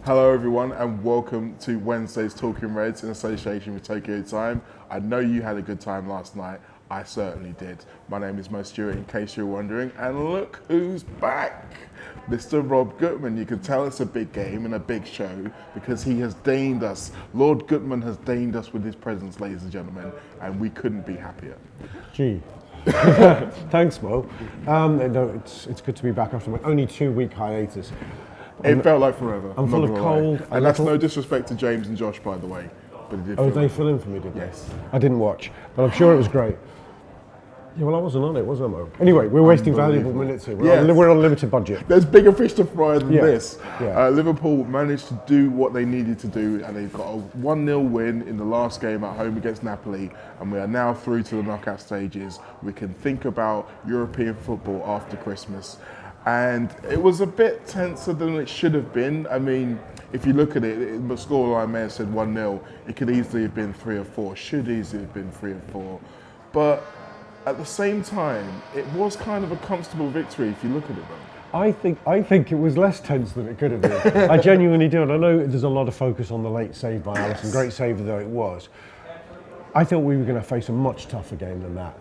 Hello everyone and welcome to Wednesday's Talking Reds in association with Tokyo Time. I know you had a good time last night. I certainly did. My name is Mo Stewart, in case you're wondering, and look who's back! Mr. Rob Gutmann. You can tell it's a big game and a big show because he has deigned us. Lord Gutmann has deigned us with his presence, ladies and gentlemen, and we couldn't be happier. Gee. Thanks, Mo. No, it's good to be back after my only 2-week hiatus. It felt like forever. I'm full of cold. And that's no disrespect to James and Josh, by the way. But it did Oh, feel they fill in for me, did they? Yes. I didn't watch, but I'm sure it was great. Yeah, well, I wasn't on it, was I, Mo? Anyway, we're wasting valuable minutes here. We're on a limited budget. There's bigger fish to fry than this. Yeah. Liverpool managed to do what they needed to do, and they've got a 1-0 win in the last game at home against Napoli, and we are now through to the knockout stages. We can think about European football after Christmas. And it was a bit tenser than it should have been. I mean, if you look at it, the scoreline may have said 1-0. It could easily have been 3 or 4, should easily have been 3 or 4. But at the same time, it was kind of a comfortable victory if you look at it though. I think it was less tense than it could have been. I genuinely do, and I know there's a lot of focus on the late save by Alisson, great save though it was. I thought we were going to face a much tougher game than that.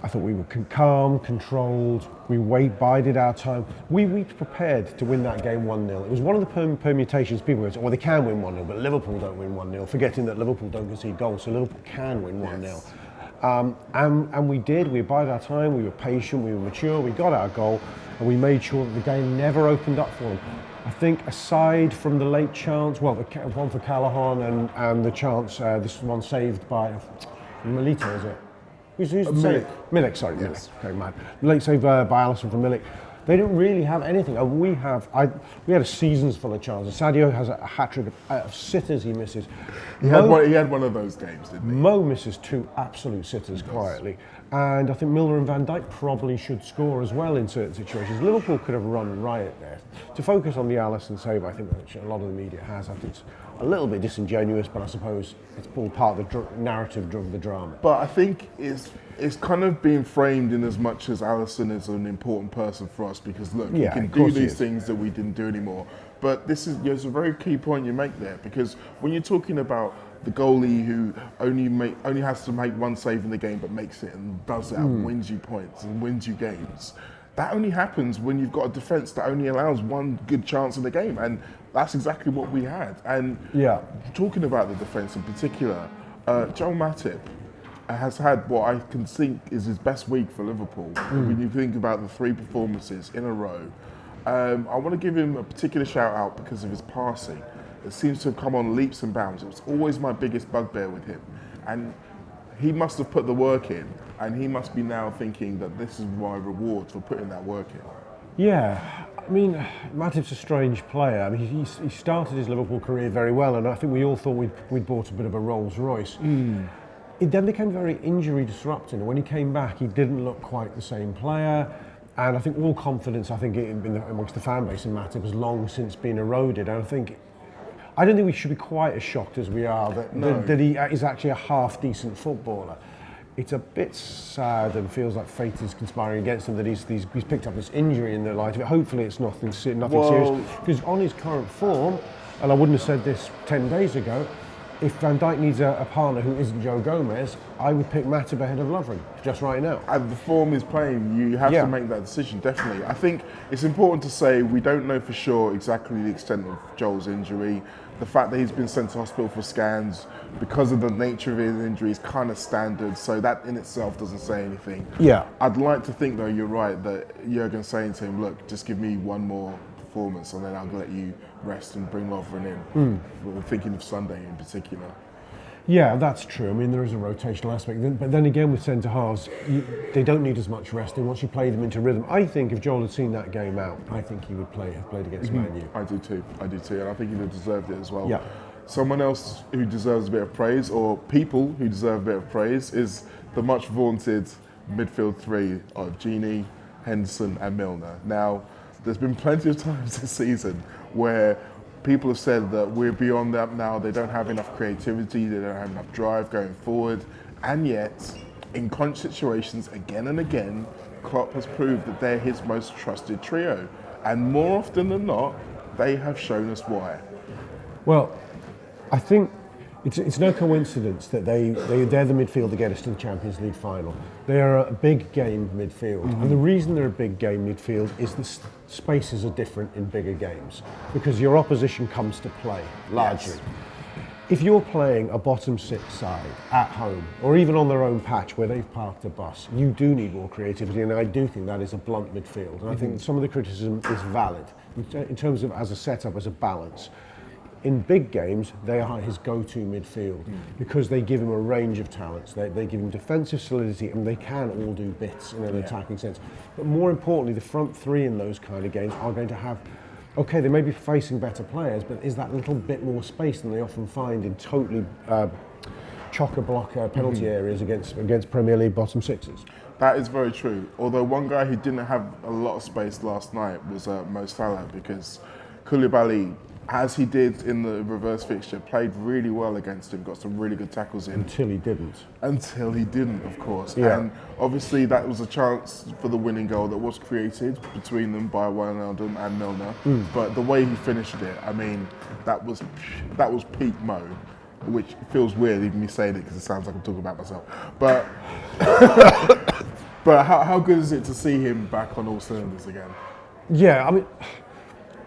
I thought we were calm, controlled, we bided our time. We prepared to win that game 1-0. It was one of the permutations people were saying, well, they can win 1-0, but Liverpool don't win 1-0, forgetting that Liverpool don't concede goals, so Liverpool can win 1-0. Yes. And we did, we bided our time, we were patient, we were mature, we got our goal, and we made sure that the game never opened up for them. I think aside from the late chance, well, the one for Callahan and the chance, this one saved by Milito, is it? Who's the Milik. Milik, sorry, Yes. Milik. Okay, mad. Late save by Alisson from Milik. They didn't really have anything. We had a seasons full of chances. Sadio has a hat-trick of sitters he misses. He had one of those games, didn't he? Mo misses 2 absolute sitters quietly. And I think Milner and Van Dijk probably should score as well in certain situations. Liverpool could have run riot there. To focus on the Alisson save, I think which a lot of the media has, I think it's a little bit disingenuous, but I suppose it's all part of the narrative of the drama. But I think it's kind of being framed in as much as Alisson is an important person for us because look, he can do these things that we didn't do anymore. But there's a very key point you make there because when you're talking about the goalie who only has to make one save in the game but makes it and does it and wins you points and wins you games, that only happens when you've got a defence that only allows one good chance in the game, and that's exactly what we had. And talking about the defence in particular, Joel Matip has had what I can think is his best week for Liverpool. When you think about the 3 performances in a row, I want to give him a particular shout out because of his passing. It seems to have come on leaps and bounds. It was always my biggest bugbear with him. And he must have put the work in, and he must be now thinking that this is my reward for putting that work in. Yeah, I mean, Matip's a strange player. I mean, he started his Liverpool career very well, and I think we all thought we'd bought a bit of a Rolls Royce. It then became very injury disrupting, and when he came back, he didn't look quite the same player. And I think all confidence, amongst the fan base in Matip has long since been eroded. And I don't think we should be quite as shocked as we are that he is actually a half-decent footballer. It's a bit sad and feels like fate is conspiring against him that he's picked up this injury in the light of it. Hopefully it's nothing serious. Because on his current form, and I wouldn't have said this 10 days ago, if Van Dijk needs a partner who isn't Joe Gomez, I would pick Matip ahead of Lovren, just right now. And the form he's playing, you have to make that decision, definitely. I think it's important to say we don't know for sure exactly the extent of Joel's injury. The fact that he's been sent to hospital for scans because of the nature of his injury is kind of standard, so that in itself doesn't say anything. Yeah. I'd like to think, though, you're right, that Jurgen's saying to him, look, just give me one more performance and then I'll let you rest and bring Lovren in. We're thinking of Sunday in particular. Yeah, that's true. I mean, there is a rotational aspect. But then again, with centre-halves, they don't need as much resting once you play them into rhythm. I think if Joel had seen that game out, I think he would have played against Man U. I do too, and I think he'd have deserved it as well. Yeah. Someone else who deserves a bit of praise, or people who deserve a bit of praise, is the much vaunted midfield 3 of Gini, Henderson and Milner. Now, there's been plenty of times this season where people have said that we're beyond that now, they don't have enough creativity, they don't have enough drive going forward, and yet, in crunch situations, again and again, Klopp has proved that they're his most trusted trio, and more often than not, they have shown us why. Well, I think it's no coincidence that they're the midfield that get us to the Champions League final. They are a big game midfield. And the reason they're a big game midfield is the spaces are different in bigger games because your opposition comes to play, largely. Yes. If you're playing a bottom six side at home, or even on their own patch where they've parked a bus, you do need more creativity, and I do think that is a blunt midfield. And I think some of the criticism is valid in terms of as a setup, as a balance. In big games, they are his go-to midfield because they give him a range of talents. They give him defensive solidity, and they can all do bits in an attacking sense. But more importantly, the front three in those kind of games are going to have, okay, they may be facing better players, but is that little bit more space than they often find in totally chock-a-block penalty areas against Premier League bottom sixes? That is very true. Although one guy who didn't have a lot of space last night was Mo Salah, because Koulibaly, as he did in the reverse fixture, played really well against him, got some really good tackles in. Until he didn't. Until he didn't, of course. Yeah. And obviously that was a chance for the winning goal that was created between them by Wijnaldum and Milner. But the way he finished it, I mean, that was peak Mo, which feels weird even me saying it because it sounds like I'm talking about myself. But but how good is it to see him back on all cylinders again? Yeah, I mean,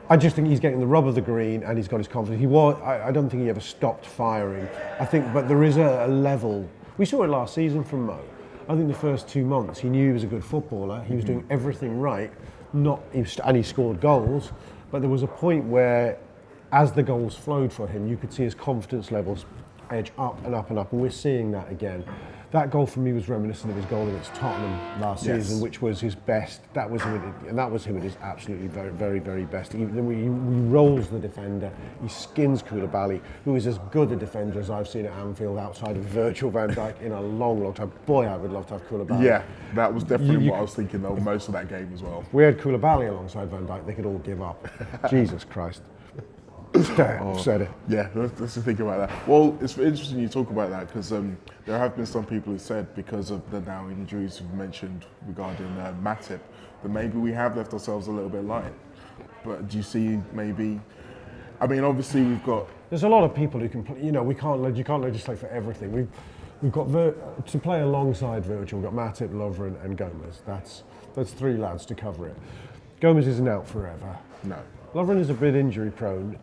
I just think he's getting the rub of the green and he's got his confidence. I don't think he ever stopped firing. I think, but there is a level. We saw it last season from Mo. I think the first 2 months he knew he was a good footballer. He was doing everything right, and he scored goals. But there was a point where, as the goals flowed for him, you could see his confidence levels edge up and up and up, and we're seeing that again. That goal for me was reminiscent of his goal against Tottenham last season, which was his best. That was him at his absolutely very, very, very best. He rolls the defender, he skins Koulibaly, who is as good a defender as I've seen at Anfield outside of Virgil van Dijk in a long, long time. Boy, I would love to have Koulibaly. Yeah, that was definitely what I was thinking though, most of that game as well. We had Koulibaly alongside Van Dijk, they could all give up. Jesus Christ. I've said it. Yeah, let's think about that. Well, it's interesting you talk about that because there have been some people who said, because of the now injuries you've mentioned regarding Matip, that maybe we have left ourselves a little bit light. But do you see maybe? I mean, obviously we've got. There's a lot of people who can play. You know, you can't legislate for everything. We've got to play alongside Virgil. We've got Matip, Lovren, and Gomez. That's 3 lads to cover it. Gomez isn't out forever. No. Lovren is a bit injury prone,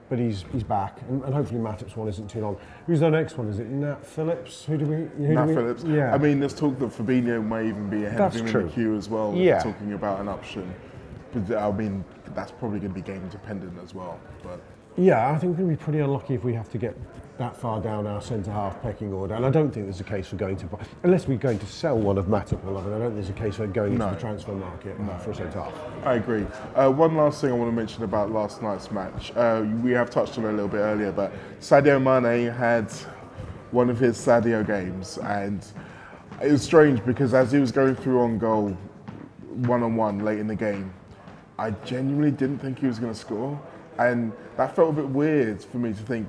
but he's back, and hopefully Matip's one isn't too long. Who's the next one? Is it Nat Phillips? Nat Phillips. Yeah. I mean, there's talk that Fabinho may even be ahead of him in the queue as well. Yeah. Talking about an option, but I mean that's probably going to be game dependent as well. But yeah, I think we're going to be pretty unlucky if we have to get that far down our centre-half pecking order, and I don't think there's a case for going to, unless we're going to sell one of Matip or Lovren, I don't think there's a case for going into the transfer market for a centre-half. I agree. One last thing I want to mention about last night's match, we have touched on it a little bit earlier, but Sadio Mane had one of his Sadio games, and it was strange because as he was going through on goal, one-on-one late in the game, I genuinely didn't think he was going to score, and that felt a bit weird for me to think.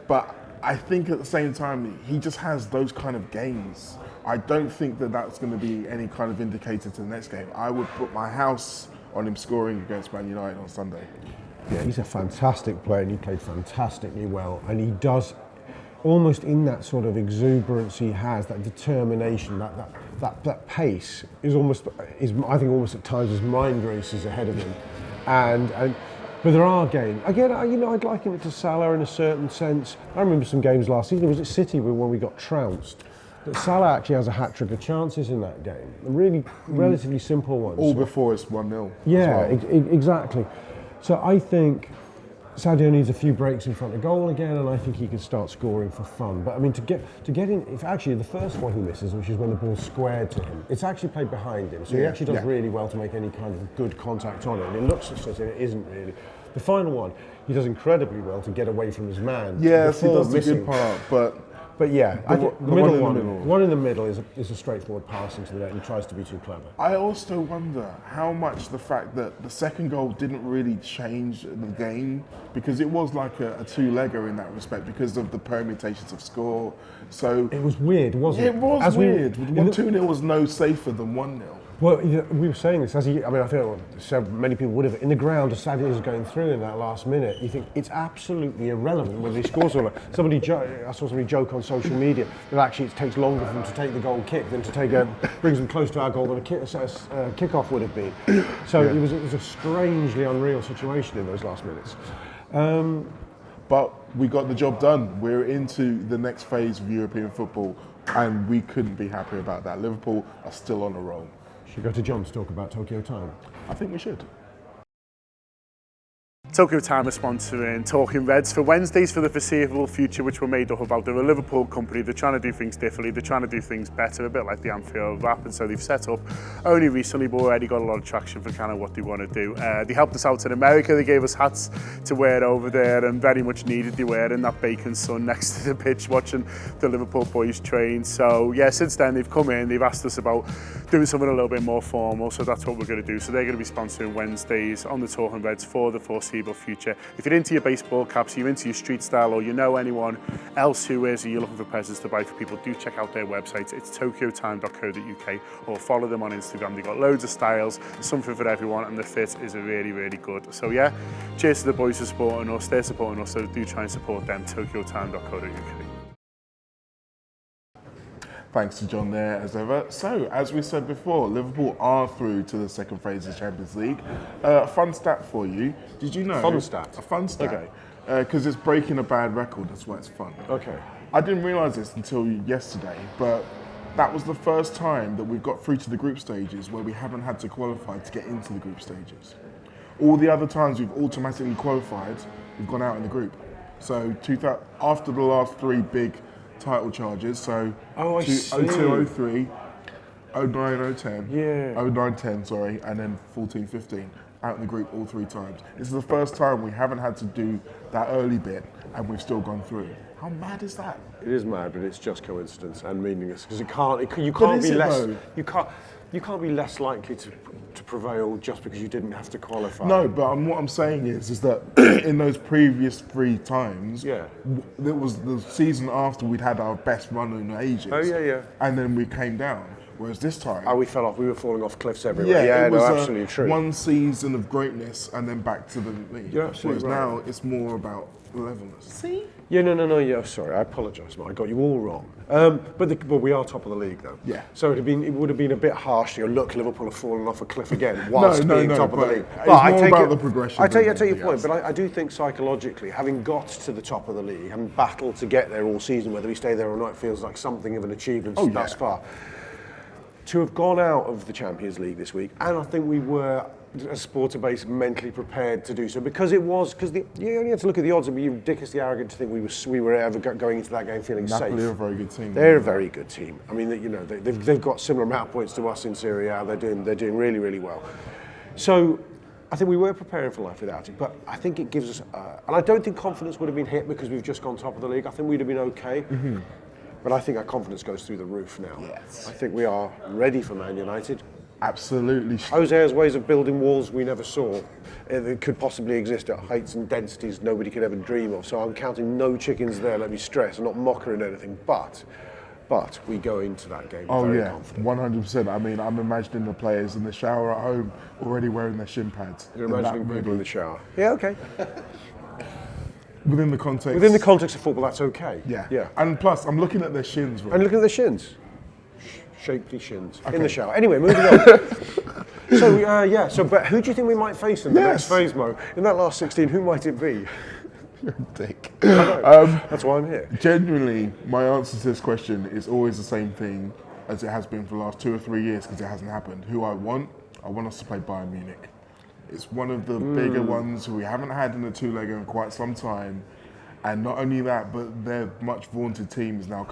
But I think at the same time, he just has those kind of games. I don't think that that's going to be any kind of indicator to the next game. I would put my house on him scoring against Man United on Sunday. Yeah, he's a fantastic player and he played fantastically well. And he does, almost in that sort of exuberance he has, that determination, that pace is I think almost at times his mind races ahead of him. But there are games. Again, I'd liken it to Salah in a certain sense. I remember some games last season. Was it City when we got trounced? That Salah actually has a hat-trick of chances in that game. Really relatively simple ones. All before it's 1-0. Yeah, exactly. So I think Sadio needs a few breaks in front of goal again, and I think he can start scoring for fun. But I mean, to get in, if actually the first one he misses, which is when the ball's squared to him, it's actually played behind him, so he actually does really well to make any kind of good contact on it. And it looks as if it isn't really. The final one, he does incredibly well to get away from his man. Yes, he does the good part, But yeah, I think the middle one in the middle is a straightforward pass into the net and he tries to be too clever. I also wonder how much the fact that the second goal didn't really change the game, because it was like a two-legger in that respect because of the permutations of score, So it was weird, wasn't it? It was weird. 2-0 was no safer than 1-0. Well, we were saying this, I feel so many people would have. In the ground, as sad as is going through in that last minute, you think it's absolutely irrelevant whether he scores or not. I saw somebody joke on social media that actually it takes longer for them to take the goal kick than to take brings them close to our goal than a kick-off would have been. So it was a strangely unreal situation in those last minutes. But we got the job done. We're into the next phase of European football, and we couldn't be happy about that. Liverpool are still on a roll. Should we go to John to talk about Tokyo Time? I think we should. Tokyo Time is sponsoring Talking Reds for Wednesdays for the foreseeable future, which were made up about. They're a Liverpool company. They're trying to do things differently. They're trying to do things better, a bit like the Anfield wrap. And so they've set up only recently, but already got a lot of traction for kind of what they want to do. They helped us out in America. They gave us hats to wear over there, and very much needed they were in that bacon sun next to the pitch watching the Liverpool boys train. So yeah, since then they've come in, they've asked us about doing something a little bit more formal. So that's what we're going to do. So they're going to be sponsoring Wednesdays on the Talking Reds for the foreseeable future. If you're into your baseball caps, you're into your street style, or you know anyone else who is, or you're looking for presents to buy for people, do check out their website. It's tokyotime.co.uk, or follow them on Instagram. They've got loads of styles, something for everyone, and the fit is really, really good. So yeah, cheers to the boys for supporting us. They're supporting us, so do try and support them, tokyotime.co.uk. Thanks to John there, as ever. So, as we said before, Liverpool are through to the second phase of the Champions League. A fun stat for you. Did you know? Fun stat? A fun stat. Okay. Because it's breaking a bad record, that's why it's fun. Okay. I didn't realise this until yesterday, but that was the first time that we've got through to the group stages where we haven't had to qualify to get into the group stages. All the other times we've automatically qualified, we've gone out in the group. So, after the last three big title charges, so 02-03, 09-010, 09-10, sorry, and then 14-15, out in the group all three times. This is the first time we haven't had to do that early bit, and we've still gone through. How mad is that? It is mad, but it's just coincidence and meaningless, because you can't be less likely to prevail just because you didn't have to qualify. No, but what I'm saying is that in those previous three times, it was the season after we'd had our best run in ages. Oh yeah. And then we came down. Whereas this time, we fell off. We were falling off cliffs everywhere. It was absolutely true. One season of greatness and then back to the league. You're absolutely Whereas right. now it's more about levelness. See? Yeah, no. Yeah, sorry, I apologise, Mark. I got you all wrong. But we are top of the league, though. Yeah. So it would have been a bit harsh to go, look, Liverpool have fallen off a cliff again whilst being top of the league. It's more about the progression. I take your point, but I do think psychologically, having got to the top of the league, having battled to get there all season, whether we stay there or not, it feels like something of an achievement thus far. To have gone out of the Champions League this week, and I think we were, as supporter base, mentally prepared to do so, because you only had to look at the odds and be ridiculously arrogant to think we were ever going into that game feeling safe. Napoli are a very good team. They're a very good team. I mean, they've got similar amount of points to us in Serie A. They're doing really, really well. So I think we were preparing for life without it, but I think it gives us, and I don't think confidence would have been hit because we've just gone top of the league. I think we'd have been okay. Mm-hmm. But I think our confidence goes through the roof now. Yes. I think we are ready for Man United. Absolutely. Jose's ways of building walls we never saw. It could possibly exist at heights and densities nobody could ever dream of. So I'm counting no chickens there, let me stress. I'm not mocking anything, but we go into that game very confident. 100%. I mean, I'm imagining the players in the shower at home already wearing their shin pads. You're imagining people in the shower. Yeah, okay. Within the context of football, that's okay. Yeah. And plus, I'm looking at their shins. Right? And looking at their shins. Shapely shins in the shower. Anyway, moving on. But who do you think we might face in the next phase, Mo? In that last 16, who might it be? You're a dick. That's why I'm here. Genuinely, my answer to this question is always the same thing as it has been for the last 2 or 3 years, because it hasn't happened. Who I want us to play Bayern Munich. It's one of the bigger ones who we haven't had in the two-legger in quite some time. And not only that, but their much vaunted team is now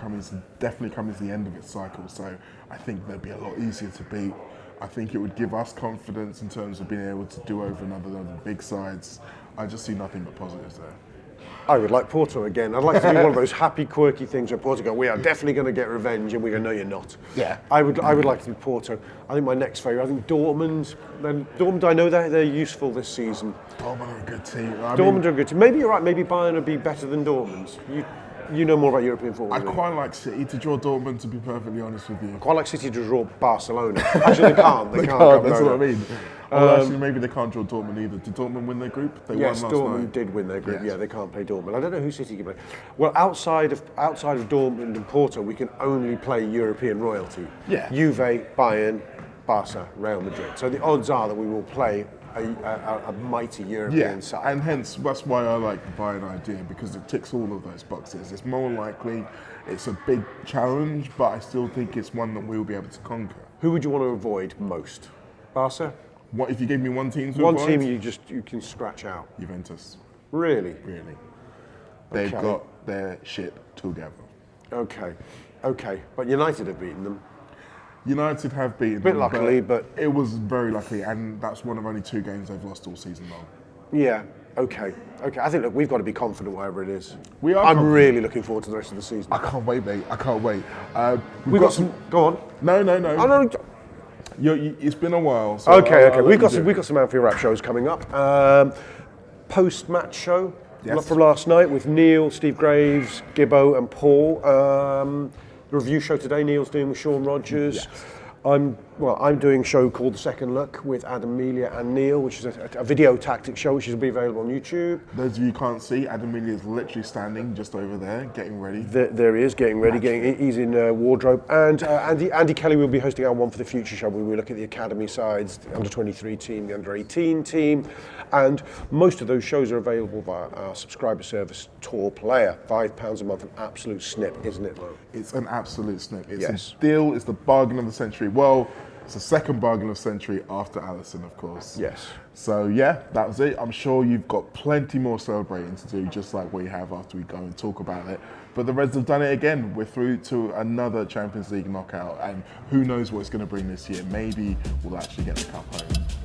definitely coming to the end of its cycle. So I think they'd be a lot easier to beat. I think it would give us confidence in terms of being able to do over another big sides. I just see nothing but positives there. I would like Porto again. I'd like to do one of those happy, quirky things where Porto go, we are definitely going to get revenge, and we go, no, you're not. Yeah. I would like to do Porto. I think my next favourite, I think Dortmund. I know they're useful this season. Dortmund are a good team. Dortmund are a good team. Maybe you're right, maybe Bayern would be better than Dortmund. You know more about European football. I quite like City to draw Dortmund, to be perfectly honest with you. Quite like City to draw Barcelona. Actually, they can't. They can't, that's what I mean. Actually, maybe they can't draw Dortmund either. Did Dortmund win their group? They won last Dortmund night. did win their group. Yes. Yeah, they can't play Dortmund. I don't know who City can play. Well, outside of Dortmund and Porto, we can only play European royalty. Yeah. Juve, Bayern, Barca, Real Madrid. So the odds are that we will play a mighty European side. And hence that's why I like the Bayern idea, because it ticks all of those boxes. It's more likely, it's a big challenge, but I still think it's one that we'll be able to conquer. Who would you want to avoid most? Barca? What if you gave me one team to One avoid? team you can scratch out. Juventus. Really? Really. They've got their shit together. Okay. But United have beaten them. United have beaten Bit them, luckily, but it was very lucky, and that's one of only 2 games they've lost all season long. yeah. Okay. I think, look, we've got to be confident whatever it is. We are. I'm confident. really looking forward to the rest of the season. I can't wait, mate. I can't wait. We've got some. Go on. No. Oh no. It's been a while. So Okay. We've got some Anfield Wrap shows coming up. Post-match show from last night with Neil, Steve Graves, Gibbo, and Paul. The review show today, Neil's doing with Sean Rogers. Yes. I'm doing a show called The Second Look with Adam Melia and Neil, which is a video tactics show, which will be available on YouTube. Those of you who can't see, Adam Melia is literally standing just over there, getting ready. There he is, getting ready. He's in wardrobe. And Andy Kelly will be hosting our One for the Future show, where we look at the academy sides, the under-23 team, the under-18 team. And most of those shows are available via our subscriber service, Tor Player. £5 a month, an absolute snip, isn't it, Lo? It's an absolute snip. It's a deal. It's the bargain of the century. Well, it's the second bargain of the century after Alisson, of course. Yes. So yeah, that was it. I'm sure you've got plenty more celebrating to do, just like we have after we go and talk about it. But the Reds have done it again. We're through to another Champions League knockout, and who knows what it's going to bring this year. Maybe we'll actually get the cup home.